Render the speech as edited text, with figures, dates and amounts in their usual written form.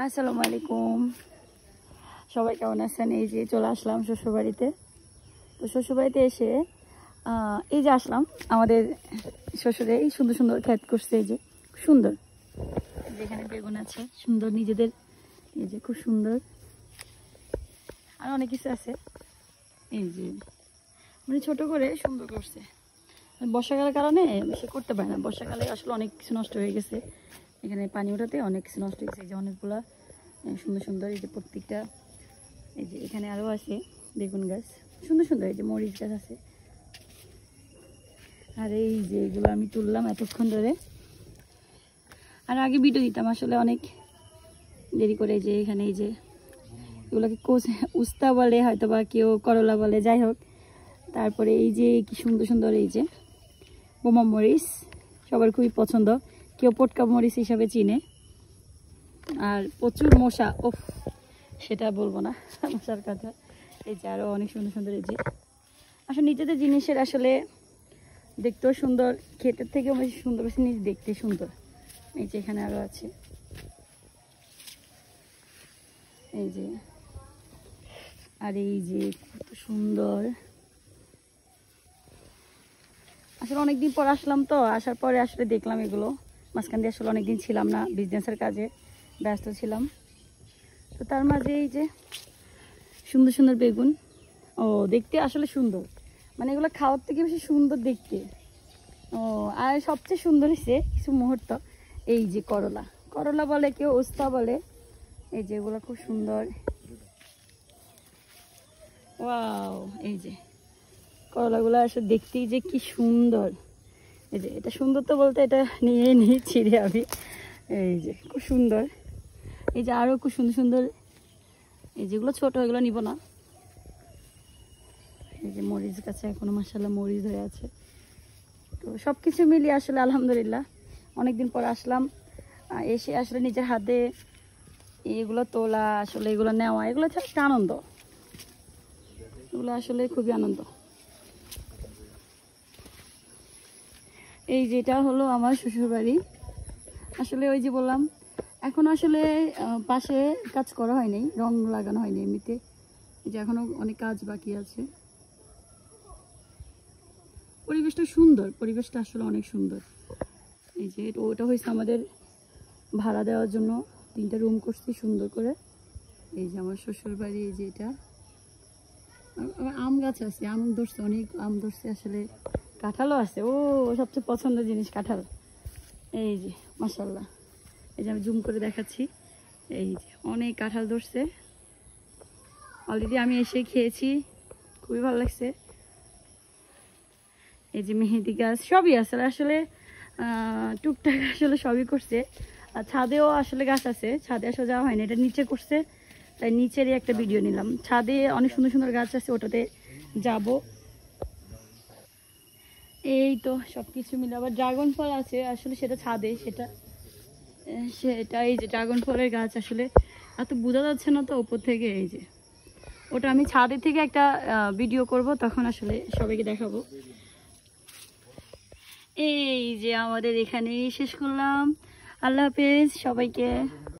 আসসালামু আলাইকুম, সবাই কেমন আছেন? এই যে চলে আসলাম শ্বশুরবাড়িতে। তো শ্বশুরবাড়িতে এসে এই যে আসলাম, আমাদের শ্বশুরে এই সুন্দর সুন্দর ক্ষেত করছে। এই যে সুন্দর, যেখানে বেগুন আছে সুন্দর নিজেদের, এই যে খুব সুন্দর, আর অনেক কিছু আছে। এই যে মানে ছোট করে সুন্দর করছে। বর্ষাকালের কারণে বেশি করতে পারে না, বর্ষাকালে আসলে অনেক কিছু নষ্ট হয়ে গেছে। এখানে পানি ওঠাতে অনেক কিছু নষ্ট হয়ে গেছে। এই যে অনেকগুলা সুন্দর সুন্দর, এই যে প্রত্যেকটা, এই যে এখানে আরও আছে বেগুন গাছ সুন্দর সুন্দর, এই যে মরিচ গাছ আছে। আর এই যে এগুলো আমি তুললাম এতক্ষণ ধরে, আর আগে ভিডিও দিতাম আসলে অনেক দেরি করে। যে এখানে এই যে এগুলোকে উস্তা বলে, হয়তো বা কেউ করলা বলে, যাই হোক। তারপরে এই যে কি সুন্দর সুন্দর, এই যে বোমা মরিচ সবার খুবই পছন্দ, কেউ পটকা মরিচ হিসাবে চিনে। আর প্রচুর মশা, ও সেটা বলবো না মশার কথা। এই যে আরও অনেক সুন্দর সুন্দর, এই যে আসলে নিজেদের জিনিসের আসলে দেখতেও সুন্দর, ক্ষেতের থেকেও বেশি সুন্দর, বেশি জিনিস দেখতে সুন্দর। এই যে এখানে আরও আছে, এই যে, আর এই যে কত সুন্দর। আসলে অনেকদিন পর আসলাম, তো আসার পরে আসলে দেখলাম এগুলো। মাঝখান দিয়ে আসলে অনেকদিন ছিলাম না, বিজনেসের কাজে ব্যস্ত ছিলাম। তো তার মাঝে এই যে সুন্দর সুন্দর বেগুন, ও দেখতে আসলে সুন্দর, মানে এগুলো খাওয়ার থেকে বেশি সুন্দর দেখতে। ও আর সবচেয়ে সুন্দর হয়েছে কিছু মুহূর্ত, এই যে করলা, করলা বলে কেউ উস্তা বলে, এই যে এগুলো খুব সুন্দর। ওয়াও, এই যে করলাগুলো আসলে দেখতেই যে কি সুন্দর। এই যে এটা সুন্দর তো বলতে, এটা নিয়ে নিয়ে ছিঁড়ে আমি, এই যে খুব সুন্দর। এই যে আরও খুব সুন্দর সুন্দর, এই যেগুলো ছোট এগুলো নিব না। এই যে মরিচ গাছে এখনো মাশাআল্লাহ মরিচ হয়ে আছে। তো সব কিছু মিলিয়ে আসলে আলহামদুলিল্লাহ অনেকদিন পর আসলাম, এসে আসলে নিজের হাতে এগুলো তোলা, আসলে এগুলো নেওয়া, এগুলো একটা আনন্দ, এগুলো আসলে খুবই আনন্দ। এই যেটা হলো আমার শ্বশুরবাড়ি। আসলে ওই যে বললাম, এখন আসলে পাশে কাজ করা হয়নি, রং লাগানো হয়নি এমনিতে, যে এখনো অনেক কাজ বাকি আছে। পরিবেশটা সুন্দর, পরিবেশটা আসলে অনেক সুন্দর। এই যে ওটা হয়েছে আমাদের ভাড়া দেওয়ার জন্য, 3টা রুম করছি সুন্দর করে। এই যে আমার শ্বশুর বাড়ি, এই যে এটা আম গাছ আছে, আম ধরছে, অনেক আম ধরছে আসলে, কাঁঠালও আছে। ও সবচেয়ে পছন্দের জিনিস কাঁঠাল। এই যে মাশাআল্লাহ, এই যে আমি জুম করে দেখাচ্ছি, এই যে অনেক কাঁঠাল ধরছে। অলরেডি আমি এসে খেয়েছি, খুবই ভালো লাগছে। এই যে মেহেদি গাছ সবই আছে আসলে, টুকটাক আসলে সবই করছে। আর ছাদেও আসলে গাছ আছে, ছাদে আসলে যাওয়া হয়নি, এটা নিচে করছে, তাই নিচেরই একটা ভিডিও নিলাম। ছাদে অনেক সুন্দর সুন্দর গাছ আছে, ওটাতে যাব। এই তো সব কিছু মিলে, আবার ড্রাগন ফল আছে আসলে, সেটা ছাদে, সেটা এই যে ড্রাগন ফলের গাছ আসলে এত বোঝা যাচ্ছে না তো উপর থেকে। এই যে ওটা আমি ছাদে থেকে একটা ভিডিও করব, তখন আসলে সবাইকে দেখাবো। এই যে আমাদের এখানেই শেষ করলাম, আল্লাহ হাফেজ সবাইকে।